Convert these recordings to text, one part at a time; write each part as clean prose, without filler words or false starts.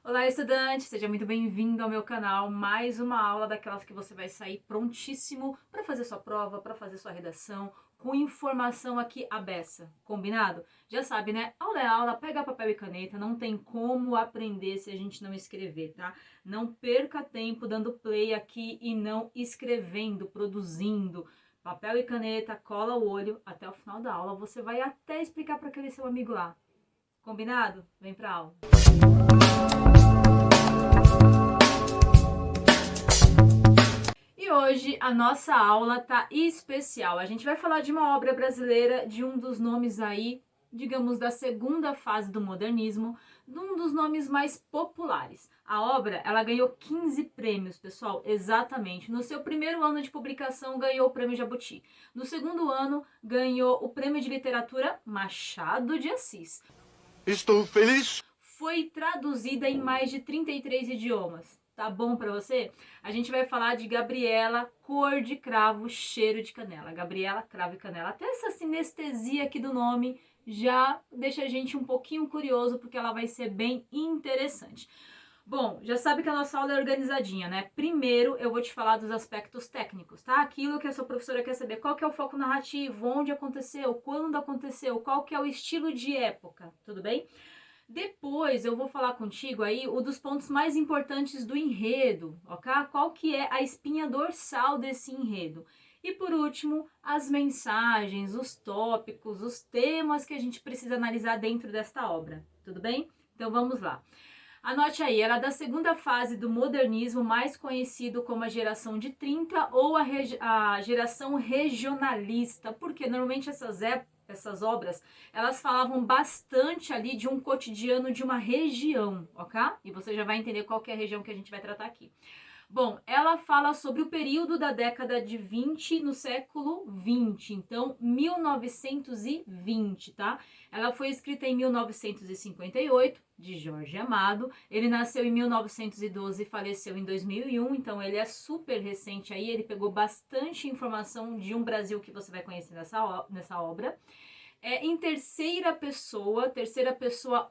Olá, estudante! Seja muito bem-vindo ao meu canal. Mais uma aula daquelas que você vai sair prontíssimo para fazer sua prova, para fazer sua redação, com informação aqui à beça. Combinado? Já sabe, né? Aula é aula, pega papel e caneta, não tem como aprender se a gente não escrever, tá? Não perca tempo dando play aqui e não escrevendo, produzindo. Papel e caneta, cola o olho, até o final da aula você vai até explicar para aquele seu amigo lá. Combinado? Vem pra aula. E hoje a nossa aula tá especial. A gente vai falar de uma obra brasileira, de um dos nomes aí, digamos, da segunda fase do modernismo, de um dos nomes mais populares. A obra, ela ganhou 15 prêmios, pessoal, exatamente. No seu primeiro ano de publicação, ganhou o Prêmio Jabuti. No segundo ano, ganhou o Prêmio de Literatura Machado de Assis. Estou feliz. Foi traduzida em mais de 33 idiomas. Tá bom pra você? A gente vai falar de Gabriela, Cor de Cravo, Cheiro de Canela. Gabriela, Cravo e Canela. Até essa sinestesia aqui do nome já deixa a gente um pouquinho curioso, porque ela vai ser bem interessante. Bom, já sabe que a nossa aula é organizadinha, né? Primeiro eu vou te falar dos aspectos técnicos, tá? Aquilo que a sua professora quer saber, qual que é o foco narrativo, onde aconteceu, quando aconteceu, qual que é o estilo de época, tudo bem? Depois eu vou falar contigo aí um dos pontos mais importantes do enredo, ok? Qual que é a espinha dorsal desse enredo. E por último, as mensagens, os tópicos, os temas que a gente precisa analisar dentro desta obra, tudo bem? Então vamos lá. Anote aí, ela é da segunda fase do modernismo, mais conhecido como a geração de 30 ou a geração regionalista, porque normalmente essas obras, elas falavam bastante ali de um cotidiano de uma região, ok? E você já vai entender qual que é a região que a gente vai tratar aqui. Bom, ela fala sobre o período da década de 20 no século 20, então 1920, tá? Ela foi escrita em 1958, de Jorge Amado. Ele nasceu em 1912 e faleceu em 2001, então ele é super recente aí, ele pegou bastante informação de um Brasil que você vai conhecer nessa obra. É em terceira pessoa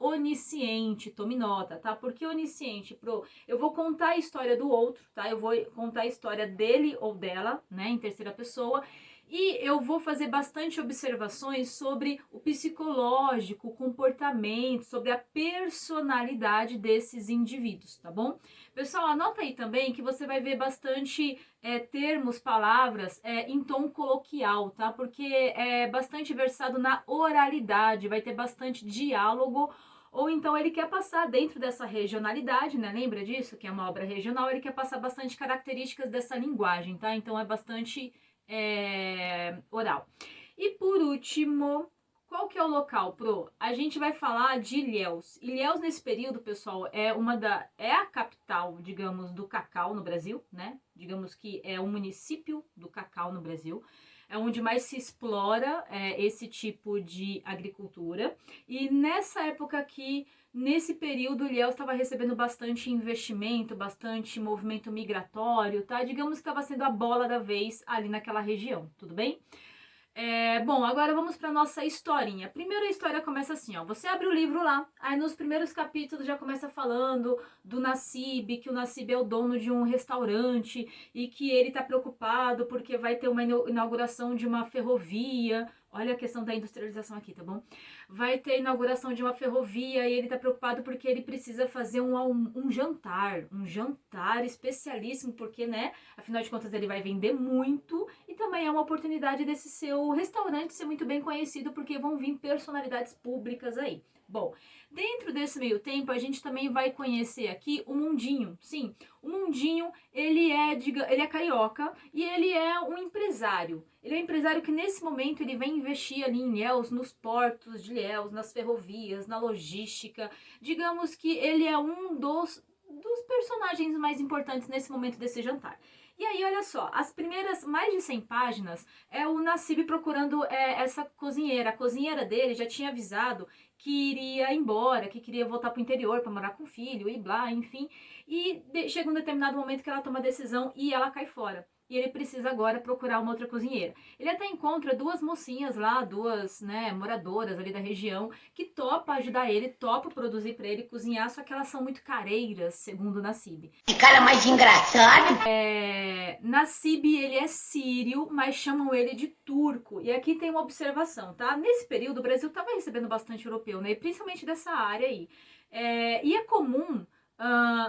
onisciente, tome nota, tá? Por que onisciente? Eu vou contar a história do outro, tá? Eu vou contar a história dele ou dela, né, em terceira pessoa, e eu vou fazer bastante observações sobre o psicológico, o comportamento, sobre a personalidade desses indivíduos, tá bom? Pessoal, anota aí também que você vai ver bastante termos, palavras em tom coloquial, tá? Porque é bastante versado na oralidade, vai ter bastante diálogo, ou então ele quer passar dentro dessa regionalidade, né? Lembra disso? Que é uma obra regional, ele quer passar bastante características dessa linguagem, tá? Então é bastante oral. E por último, qual que é o local, Pro? A gente vai falar de Ilhéus. Ilhéus, nesse período, pessoal, é a capital, digamos, do cacau no Brasil, né? Digamos que é o município do cacau no Brasil. É onde mais se explora esse tipo de agricultura. E nessa época aqui, nesse período, Ilhéus estava recebendo bastante investimento, bastante movimento migratório, tá? Digamos que estava sendo a bola da vez ali naquela região, tudo bem? Bom, agora vamos para nossa historinha. Primeiro a história começa assim, ó. Você abre o livro lá, aí nos primeiros capítulos já começa falando do Nassib, que o Nassib é o dono de um restaurante e que ele tá preocupado porque vai ter uma inauguração de uma ferrovia. Olha a questão da industrialização aqui, tá bom? Vai ter a inauguração de uma ferrovia e ele tá preocupado porque ele precisa fazer um jantar especialíssimo, porque, né, afinal de contas ele vai vender muito e também é uma oportunidade desse seu restaurante ser muito bem conhecido, porque vão vir personalidades públicas aí. Bom, dentro desse meio tempo, a gente também vai conhecer aqui o Mundinho. Sim, o Mundinho, ele é carioca e ele é um empresário. Ele é um empresário que nesse momento ele vem investir ali em Ilhéus, nos portos de Ilhéus, nas ferrovias, na logística. Digamos que ele é um dos personagens mais importantes nesse momento desse jantar. E aí, olha só, as primeiras mais de 100 páginas é o Nassib procurando essa cozinheira. A cozinheira dele já tinha avisado que iria embora, que queria voltar pro interior para morar com o filho e blá, enfim. E chega um determinado momento que ela toma a decisão e ela cai fora. e ele precisa agora procurar uma outra cozinheira. Ele até encontra duas mocinhas lá, duas, né, moradoras ali da região, que topa ajudar ele, topa produzir para ele cozinhar, só que elas são muito careiras, segundo Nassib. Que cara mais engraçado! Nassib, ele é sírio, mas chamam ele de turco. E aqui tem uma observação, tá? Nesse período, o Brasil estava recebendo bastante europeu, né? E principalmente dessa área aí. E é comum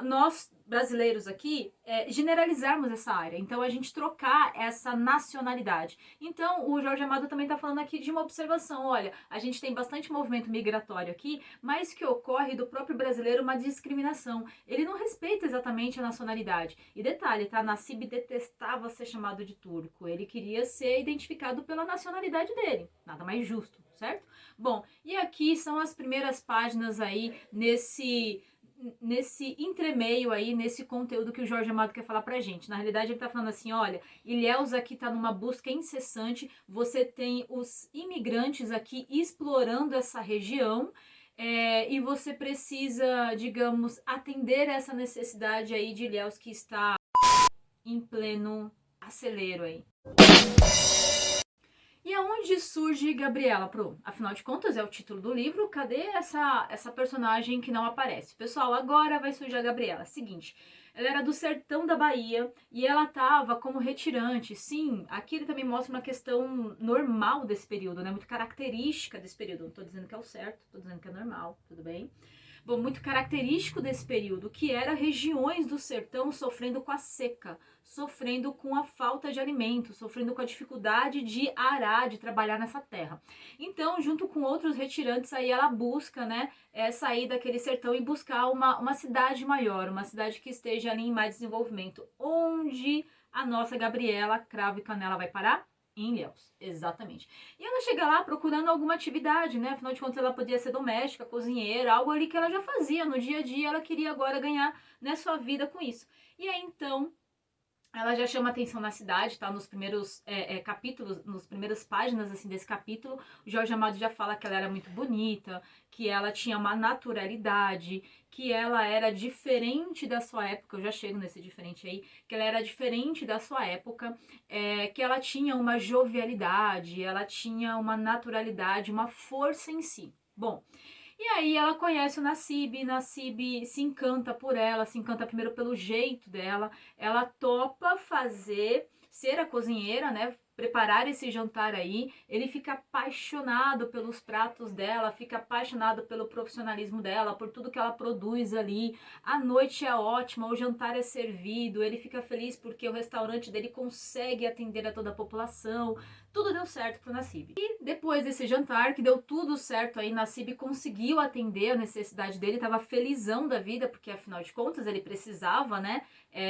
nós, brasileiros aqui, generalizarmos essa área. Então, a gente trocar essa nacionalidade. Então, o Jorge Amado também está falando aqui de uma observação. Olha, a gente tem bastante movimento migratório aqui, mas que ocorre do próprio brasileiro uma discriminação. Ele não respeita exatamente a nacionalidade. E detalhe, tá? Nassib detestava ser chamado de turco. Ele queria ser identificado pela nacionalidade dele. Nada mais justo, certo? Bom, e aqui são as primeiras páginas aí nesse entremeio aí, nesse conteúdo que o Jorge Amado quer falar pra gente. Na realidade, ele tá falando assim, olha, Ilhéus aqui tá numa busca incessante, você tem os imigrantes aqui explorando essa região, e você precisa, digamos, atender essa necessidade aí de Ilhéus que está em pleno acelero aí. E aonde surge Gabriela, Pro? Afinal de contas, é o título do livro, cadê essa personagem que não aparece? Pessoal, agora vai surgir a Gabriela. Seguinte, ela era do sertão da Bahia e ela estava como retirante. Sim, aqui ele também mostra uma questão normal desse período, né? Muito característica desse período. Não tô dizendo que é o certo, tô dizendo que é normal, tudo bem? Bom, muito característico desse período, que era regiões do sertão sofrendo com a seca, sofrendo com a falta de alimento, sofrendo com a dificuldade de arar, de trabalhar nessa terra. Então, junto com outros retirantes, aí ela busca, né, sair daquele sertão e buscar uma cidade maior, uma cidade que esteja ali em mais desenvolvimento. Onde a nossa Gabriela, Cravo e Canela, vai parar? Em Ilhéus, exatamente. E ela chega lá procurando alguma atividade, né? Afinal de contas, ela podia ser doméstica, cozinheira, algo ali que ela já fazia no dia a dia, ela queria agora ganhar, né, sua vida com isso. E aí, então, ela já chama atenção na cidade, tá? Nos primeiros capítulos, nas primeiras páginas assim, desse capítulo, o Jorge Amado já fala que ela era muito bonita, que ela tinha uma naturalidade, que ela era diferente da sua época, eu já chego nesse diferente aí, que ela era diferente da sua época, que ela tinha uma jovialidade, ela tinha uma naturalidade, uma força em si. Bom, e aí ela conhece o Nassib se encanta por ela, se encanta primeiro pelo jeito dela, ela topa ser a cozinheira, né, preparar esse jantar aí, ele fica apaixonado pelos pratos dela, fica apaixonado pelo profissionalismo dela, por tudo que ela produz ali, a noite é ótima, o jantar é servido, ele fica feliz porque o restaurante dele consegue atender a toda a população, tudo deu certo pro Nassib. E depois desse jantar, que deu tudo certo aí, Nassib conseguiu atender a necessidade dele, tava felizão da vida, porque afinal de contas ele precisava, né,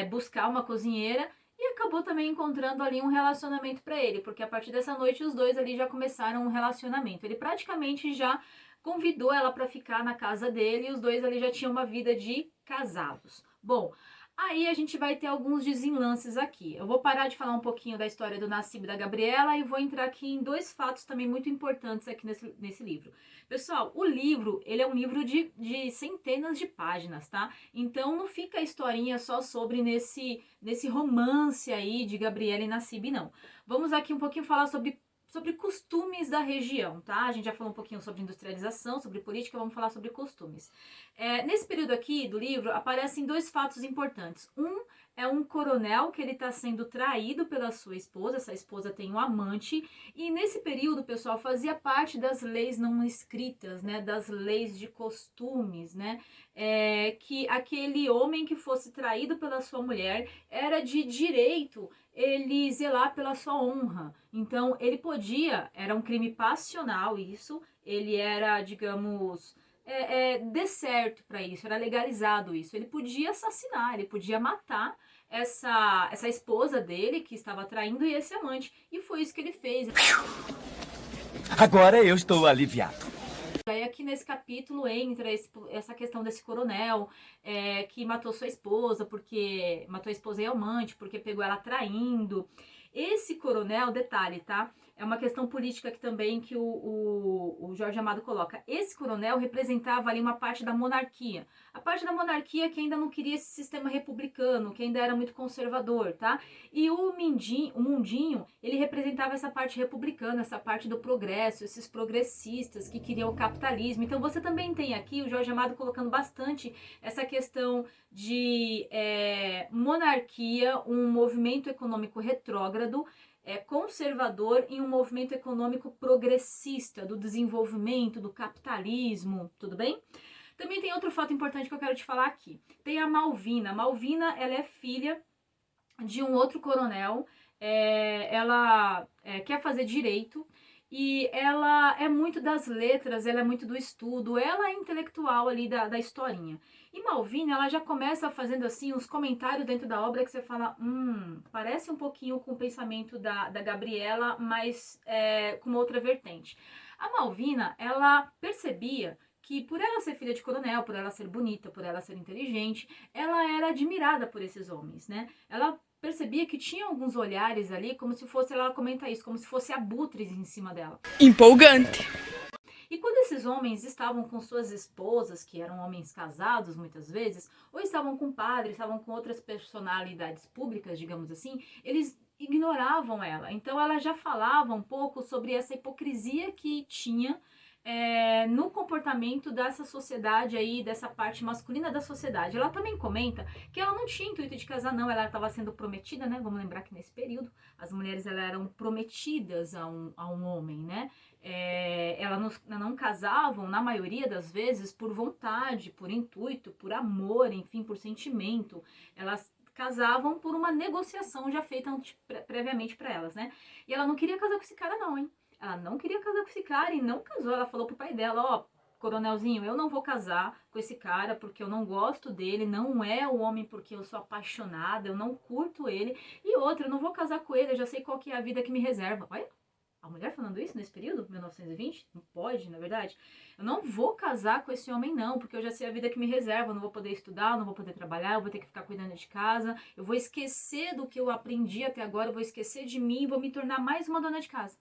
buscar uma cozinheira, e acabou também encontrando ali um relacionamento para ele, porque a partir dessa noite os dois ali já começaram um relacionamento. Ele praticamente já convidou ela para ficar na casa dele e os dois ali já tinham uma vida de casados. Bom, aí a gente vai ter alguns desenlaces aqui. Eu vou parar de falar um pouquinho da história do Nassib e da Gabriela e vou entrar aqui em dois fatos também muito importantes aqui nesse livro. Pessoal, o livro, ele é um livro de centenas de páginas, tá? Então não fica a historinha só sobre nesse romance aí de Gabriela e Nassib, não. Vamos aqui um pouquinho falar sobre costumes da região, tá? A gente já falou um pouquinho sobre industrialização, sobre política, vamos falar sobre costumes. Nesse período aqui do livro, aparecem dois fatos importantes. Um é um coronel que ele está sendo traído pela sua esposa, essa esposa tem um amante, e nesse período, pessoal, fazia parte das leis não escritas, né, das leis de costumes, né, que aquele homem que fosse traído pela sua mulher era de direito ele zelar pela sua honra. Então, ele podia, era um crime passional isso, ele era, digamos, certo para isso, era legalizado isso. Ele podia assassinar, ele podia matar essa esposa dele que estava traindo e esse amante. E foi isso que ele fez. Agora eu estou aliviado. Aí aqui nesse capítulo entra essa questão desse coronel que matou sua esposa, porque matou a esposa e a amante, porque pegou ela traindo. Esse coronel, detalhe, tá? é uma questão política que também que o Jorge Amado coloca. Esse coronel representava ali uma parte da monarquia. A parte da monarquia que ainda não queria esse sistema republicano, que ainda era muito conservador, tá? E o Mundinho, ele representava essa parte republicana, essa parte do progresso, esses progressistas que queriam o capitalismo. Então você também tem aqui o Jorge Amado colocando bastante essa questão de monarquia, um movimento econômico retrógrado, conservador em um movimento econômico progressista, do desenvolvimento, do capitalismo, tudo bem? Também tem outro fato importante que eu quero te falar aqui. Tem a Malvina. Malvina, ela é filha de um outro coronel, ela quer fazer direito, e ela é muito das letras, ela é muito do estudo, ela é intelectual ali da historinha. E Malvina, ela já começa fazendo assim uns comentários dentro da obra que você fala, parece um pouquinho com o pensamento da Gabriela, mas com uma outra vertente. A Malvina, ela percebia que por ela ser filha de coronel, por ela ser bonita, por ela ser inteligente, ela era admirada por esses homens, né? Ela percebia que tinha alguns olhares ali, como se fosse, ela comenta isso, como se fosse abutres em cima dela. Empolgante. E quando esses homens estavam com suas esposas, que eram homens casados muitas vezes, ou estavam com padres, estavam com outras personalidades públicas, digamos assim, eles ignoravam ela. Então ela já falava um pouco sobre essa hipocrisia que tinha no comportamento dessa sociedade aí, dessa parte masculina da sociedade. Ela também comenta que ela não tinha intuito de casar, não, ela estava sendo prometida, né? Vamos lembrar que nesse período as mulheres elas eram prometidas a um homem, né? Elas não casavam, na maioria das vezes, por vontade, por intuito, por amor, enfim, por sentimento. Elas casavam por uma negociação já feita previamente para elas, né? E ela não queria casar com esse cara não, hein? Ela não queria casar com esse cara e não casou. Ela falou pro pai dela, ó, coronelzinho, eu não vou casar com esse cara porque eu não gosto dele, não é o homem porque eu sou apaixonada, eu não curto ele. E outra, eu não vou casar com ele, eu já sei qual que é a vida que me reserva. Olha, a mulher falando isso nesse período, 1920, não pode, na verdade. Eu não vou casar com esse homem não, porque eu já sei a vida que me reserva, eu não vou poder estudar, eu não vou poder trabalhar, eu vou ter que ficar cuidando de casa, eu vou esquecer do que eu aprendi até agora, eu vou esquecer de mim e vou me tornar mais uma dona de casa.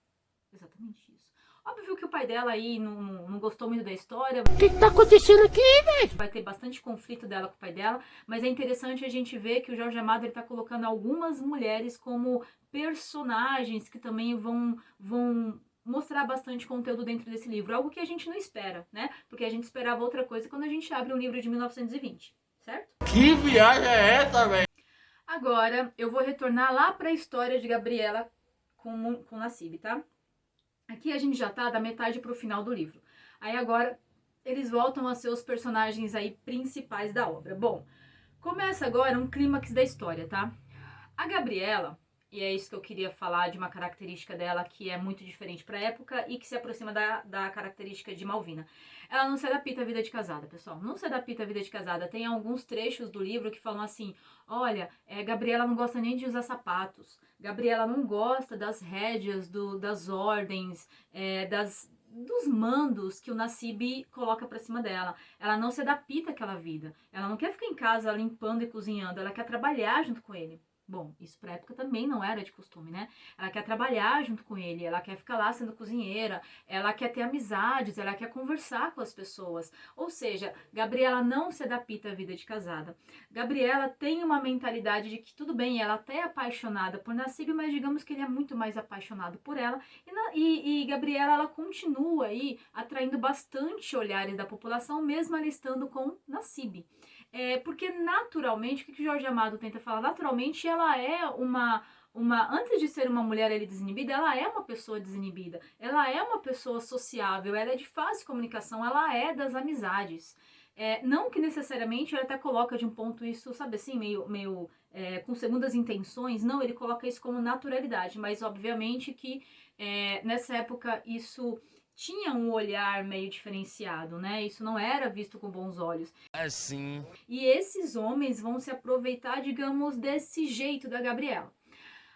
Exatamente isso. Óbvio que o pai dela aí não gostou muito da história. O que tá acontecendo aqui, velho? Vai ter bastante conflito dela com o pai dela, mas é interessante a gente ver que o Jorge Amado ele tá colocando algumas mulheres como personagens que também vão mostrar bastante conteúdo dentro desse livro, algo que a gente não espera, né? Porque a gente esperava outra coisa quando a gente abre um livro de 1920, certo? Que viagem é essa, velho? Agora eu vou retornar lá para a história de Gabriela com Nassib, tá? Aqui a gente já tá da metade pro final do livro. Aí agora eles voltam a ser os personagens aí principais da obra. Bom, começa agora um clímax da história, tá? A Gabriela, e é isso que eu queria falar de uma característica dela que é muito diferente pra época e que se aproxima da característica de Malvina. Ela não se adapta à vida de casada, pessoal. Não se adapta à vida de casada. Tem alguns trechos do livro que falam assim, olha, Gabriela não gosta nem de usar sapatos. Gabriela não gosta das rédeas, das ordens, dos mandos que o Nassib coloca pra cima dela. Ela não se adapta àquela vida. Ela não quer ficar em casa limpando e cozinhando. Ela quer trabalhar junto com ele. Bom, isso pra época também não era de costume, né? Ela quer trabalhar junto com ele, ela quer ficar lá sendo cozinheira, ela quer ter amizades, ela quer conversar com as pessoas. Ou seja, Gabriela não se adapta à vida de casada. Gabriela tem uma mentalidade de que tudo bem, ela até é apaixonada por Nassib, mas digamos que ele é muito mais apaixonado por ela. E Gabriela, ela continua aí atraindo bastante olhares da população, mesmo ela estando com Nassib. Porque naturalmente, o que Jorge Amado tenta falar? Naturalmente ela é antes de ser uma mulher desinibida, ela é uma pessoa desinibida, ela é uma pessoa sociável, ela é de fácil comunicação, ela é das amizades. Não que necessariamente ela até coloca de um ponto isso, sabe assim, meio com segundas intenções, não, ele coloca isso como naturalidade, mas obviamente que nessa época isso tinha um olhar meio diferenciado, né? Isso não era visto com bons olhos. Assim. E esses homens vão se aproveitar, digamos, desse jeito da Gabriela.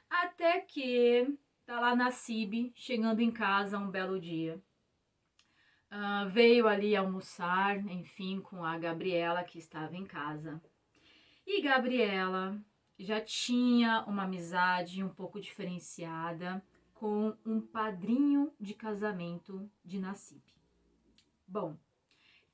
Até que tá lá Nassib chegando em casa um belo dia. Veio ali almoçar, enfim, com a Gabriela que estava em casa. E Gabriela já tinha uma amizade um pouco diferenciada com um padrinho de casamento de Nassib. Bom,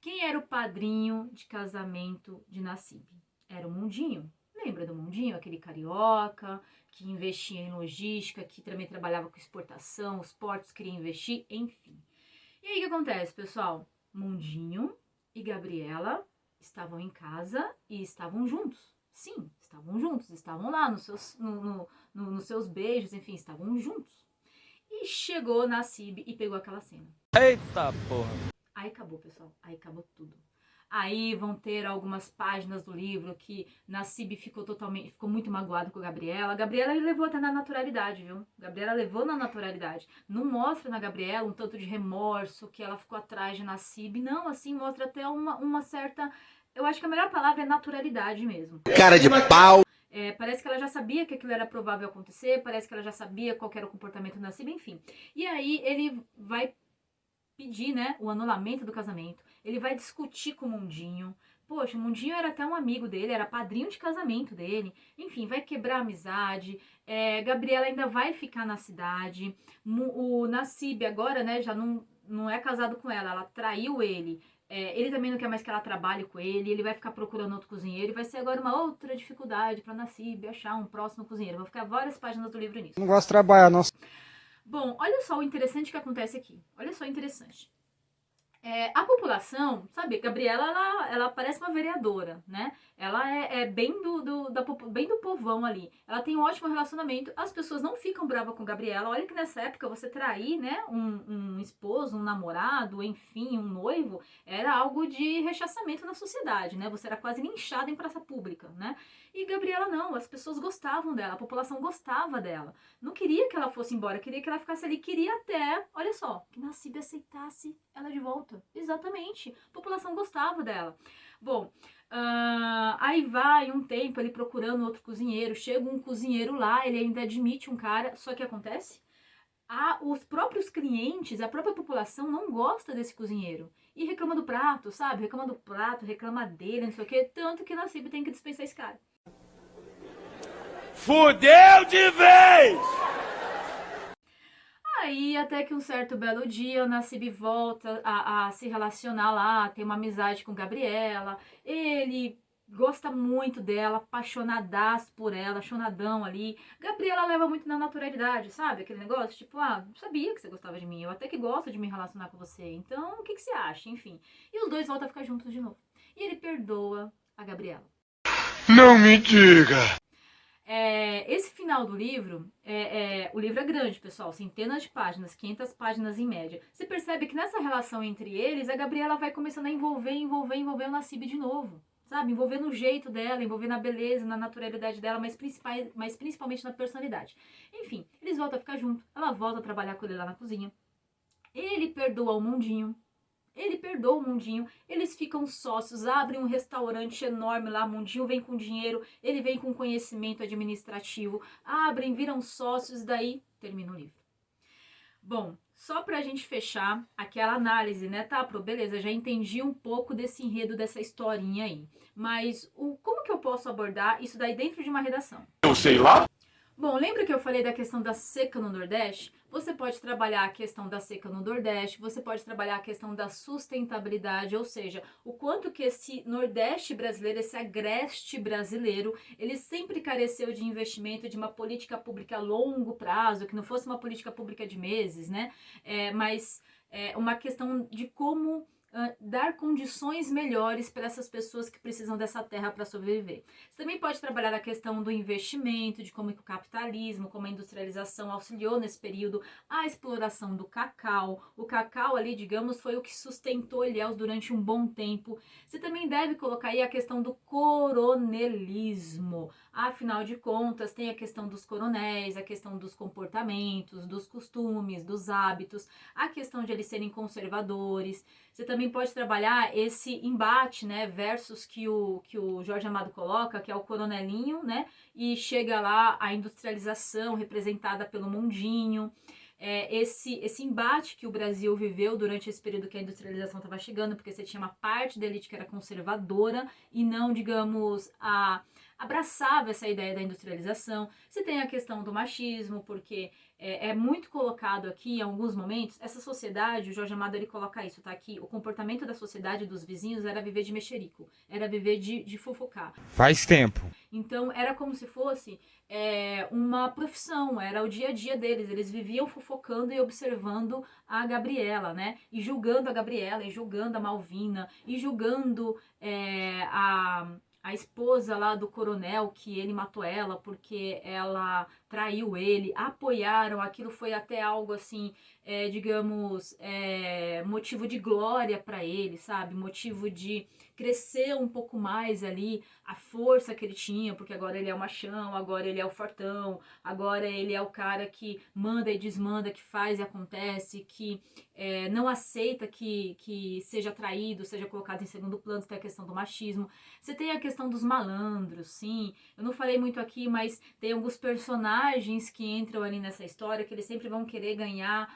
quem era o padrinho de casamento de Nassib? Era o Mundinho. Lembra do Mundinho? Aquele carioca que investia em logística, que também trabalhava com exportação, os portos queriam investir, enfim. E aí o que acontece, pessoal? Mundinho e Gabriela estavam em casa e estavam juntos. Sim, estavam juntos, estavam lá nos seus beijos, enfim, estavam juntos. E chegou Nassib e pegou aquela cena. Eita porra! Aí acabou, pessoal. Aí acabou tudo. Aí vão ter algumas páginas do livro que Nassib ficou muito magoado com a Gabriela. A Gabriela levou até na naturalidade, viu? Gabriela levou na naturalidade. Não mostra na Gabriela um tanto de remorso que ela ficou atrás de Nassib. Não, assim, mostra até uma certa... Eu acho que a melhor palavra é naturalidade mesmo. Cara de pau! Parece que ela já sabia que aquilo era provável acontecer, parece que ela já sabia qual que era o comportamento do Nassib, enfim. E aí ele vai pedir, né, o anulamento do casamento. Ele vai discutir com o Mundinho. Poxa, o Mundinho era até um amigo dele, era padrinho de casamento dele. Enfim, vai quebrar a amizade. Gabriela ainda vai ficar na cidade. O Nassib agora, né, já não é casado com ela, ela traiu ele. Ele também não quer mais que ela trabalhe com ele vai ficar procurando outro cozinheiro, e vai ser agora uma outra dificuldade para Nassib achar um próximo cozinheiro. Vão ficar várias páginas do livro nisso. Não gosto de trabalhar, não. Bom, olha só o interessante que acontece aqui. Olha só o interessante. A população, sabe, Gabriela, ela parece uma vereadora, né? Ela é bem bem do povão ali. Ela tem um ótimo relacionamento. As pessoas não ficam bravas com Gabriela. Olha que nessa época você trair, né, um esposo, um namorado, enfim, um noivo, era algo de rechaçamento na sociedade, né? Você era quase linchada em praça pública, né? E Gabriela não, as pessoas gostavam dela, a população gostava dela. Não queria que ela fosse embora, queria que ela ficasse ali, queria até, olha só, que Nassib aceitasse ela de volta. Exatamente, a população gostava dela. Bom, aí vai um tempo ele procurando outro cozinheiro, chega um cozinheiro lá, ele ainda admite um cara, só que acontece, os próprios clientes, a própria população não gosta desse cozinheiro. E reclama do prato, sabe? Reclama do prato, reclama dele, não sei o que, tanto que Nassib tem que dispensar esse cara. Fudeu de vez! Aí, até que um certo belo dia, o Nassib volta a se relacionar lá, tem uma amizade com Gabriela, ele gosta muito dela, apaixonadaço por ela, chonadão ali. Gabriela leva muito na naturalidade, sabe? Aquele negócio, tipo, sabia que você gostava de mim, eu até que gosto de me relacionar com você, então o que você acha? Enfim. E os dois voltam a ficar juntos de novo. E ele perdoa a Gabriela. Não me diga! Esse final do livro, o livro é grande, pessoal, centenas de páginas, 500 páginas em média. Você percebe que nessa relação entre eles, a Gabriela vai começando a envolver o Nassib de novo, sabe? Envolver no jeito dela, envolver na beleza, na naturalidade dela, mas principalmente na personalidade. Enfim, eles voltam a ficar juntos, ela volta a trabalhar com ele lá na cozinha. Ele perdoa o Mundinho. Eles ficam sócios, abrem um restaurante enorme lá, Mundinho vem com dinheiro, ele vem com conhecimento administrativo, abrem, viram sócios, daí termina o livro. Bom, só pra gente fechar aquela análise, né, tá, beleza, já entendi um pouco desse enredo, dessa historinha aí, mas como que eu posso abordar isso daí dentro de uma redação? Eu sei lá. Bom, lembra que eu falei da questão da seca no Nordeste? Você pode trabalhar a questão da seca no Nordeste, você pode trabalhar a questão da sustentabilidade, ou seja, o quanto que esse Nordeste brasileiro, esse agreste brasileiro, ele sempre careceu de investimento, de uma política pública a longo prazo, que não fosse uma política pública de meses, né? Mas uma questão de como dar condições melhores para essas pessoas que precisam dessa terra para sobreviver. Você também pode trabalhar a questão do investimento, de como o capitalismo, como a industrialização auxiliou nesse período, a exploração do cacau. O cacau ali, digamos, foi o que sustentou Ilhéus durante um bom tempo. Você também deve colocar aí a questão do coronelismo. Afinal de contas, tem a questão dos coronéis, a questão dos comportamentos, dos costumes, dos hábitos, a questão de eles serem conservadores. Você também pode trabalhar esse embate, né, versus que o Jorge Amado coloca, que é o coronelinho, né, e chega lá a industrialização representada pelo Mundinho. Esse embate que o Brasil viveu durante esse período que a industrialização estava chegando, porque você tinha uma parte da elite que era conservadora e não, digamos, abraçava essa ideia da industrialização. Você tem a questão do machismo, porque é muito colocado aqui em alguns momentos, essa sociedade, o Jorge Amado ele coloca isso, tá aqui, o comportamento da sociedade dos vizinhos era viver de mexerico, era viver de fofocar. Faz tempo. Então era como se fosse uma profissão, era o dia a dia deles, eles viviam fofocando e observando a Gabriela, né, e julgando a Gabriela, e julgando a Malvina, e julgando a esposa lá do coronel, que ele matou ela porque ela traiu ele, apoiaram, aquilo foi até algo assim, digamos, motivo de glória para ele, sabe? Motivo de crescer um pouco mais ali a força que ele tinha, porque agora ele é o machão, agora ele é o fortão, agora ele é o cara que manda e desmanda, que faz e acontece, que não aceita que seja traído, seja colocado em segundo plano. Tem a questão do machismo, você tem a questão dos malandros, sim, eu não falei muito aqui, mas tem alguns personagens que entram ali nessa história, que eles sempre vão querer ganhar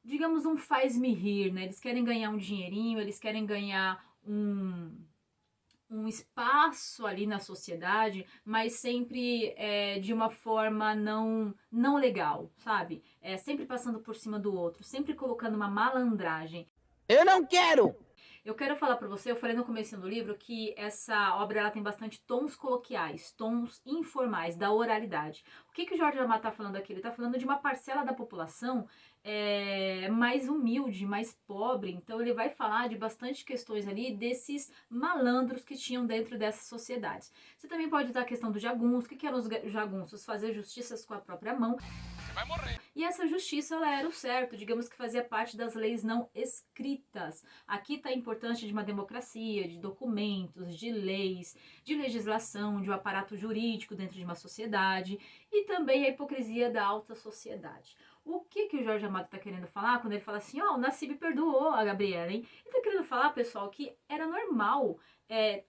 digamos, um faz-me rir, né? Eles querem ganhar um dinheirinho, eles querem ganhar um espaço ali na sociedade, mas sempre de uma forma não legal, sabe? Sempre passando por cima do outro, sempre colocando uma malandragem. Eu não quero! Eu quero falar pra você, eu falei no começo do livro que essa obra ela tem bastante tons coloquiais, tons informais, da oralidade. O que o Jorge Amado tá falando aqui? Ele tá falando de uma parcela da população mais humilde, mais pobre, então ele vai falar de bastante questões ali desses malandros que tinham dentro dessas sociedades. Você também pode usar a questão do jagunço. O que eram os jagunços? Fazer justiças com a própria mão. Vai morrer. E essa justiça, ela era o certo, digamos que fazia parte das leis não escritas. Aqui está a importância de uma democracia, de documentos, de leis, de legislação, de um aparato jurídico dentro de uma sociedade, e também a hipocrisia da alta sociedade. O que o Jorge Amado está querendo falar quando ele fala assim, o Nassib perdoou a Gabriela, hein? Ele está querendo falar, pessoal, que era normal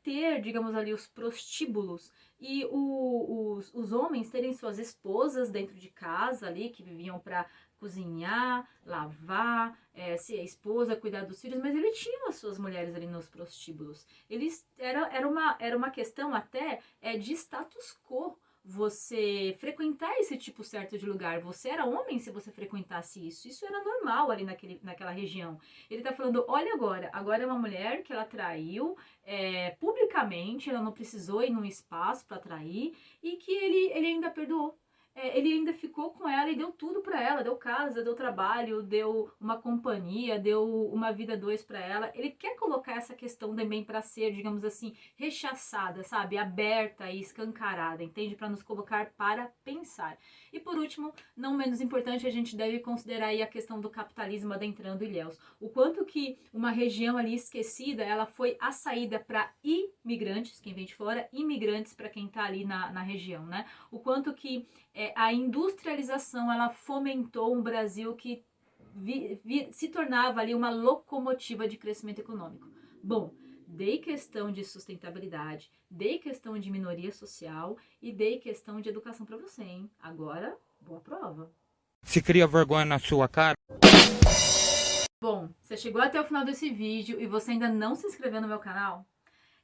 ter, digamos ali, os prostíbulos e os homens terem suas esposas dentro de casa ali, que viviam para cozinhar, lavar, ser a esposa, cuidar dos filhos, mas ele tinha as suas mulheres ali nos prostíbulos. Era uma questão até de status quo, você frequentar esse tipo certo de lugar. Você era homem se você frequentasse isso. Isso era normal ali naquela região. Ele tá falando, olha agora é uma mulher que ela traiu publicamente, ela não precisou ir num espaço para trair, e que ele ainda perdoou. Ele ainda ficou com ela e deu tudo para ela, deu casa, deu trabalho, deu uma companhia, deu uma vida dois para ela. Ele quer colocar essa questão também para ser, digamos assim, rechaçada, sabe? Aberta e escancarada, entende? Para nos colocar para pensar. E por último, não menos importante, a gente deve considerar aí a questão do capitalismo adentrando Ilhéus. O quanto que uma região ali esquecida, ela foi a saída para imigrantes, quem vem de fora, imigrantes para quem está ali na região, né? O quanto que a industrialização, ela fomentou um Brasil que se tornava ali uma locomotiva de crescimento econômico. Bom, dei questão de sustentabilidade, dei questão de minoria social e dei questão de educação para você, hein? Agora, boa prova. Se cria vergonha na sua cara? Bom, você chegou até o final desse vídeo e você ainda não se inscreveu no meu canal?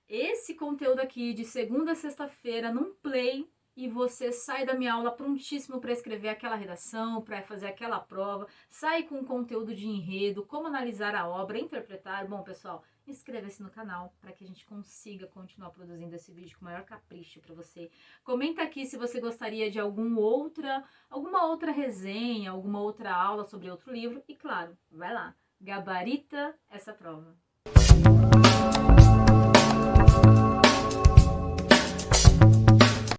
Esse conteúdo aqui de segunda a sexta-feira num play, e você sai da minha aula prontíssimo para escrever aquela redação, para fazer aquela prova, sai com conteúdo de enredo, como analisar a obra, interpretar. Bom, pessoal, inscreva-se no canal para que a gente consiga continuar produzindo esse vídeo com o maior capricho para você. Comenta aqui se você gostaria de alguma outra resenha, alguma outra aula sobre outro livro. E claro, vai lá, gabarita essa prova.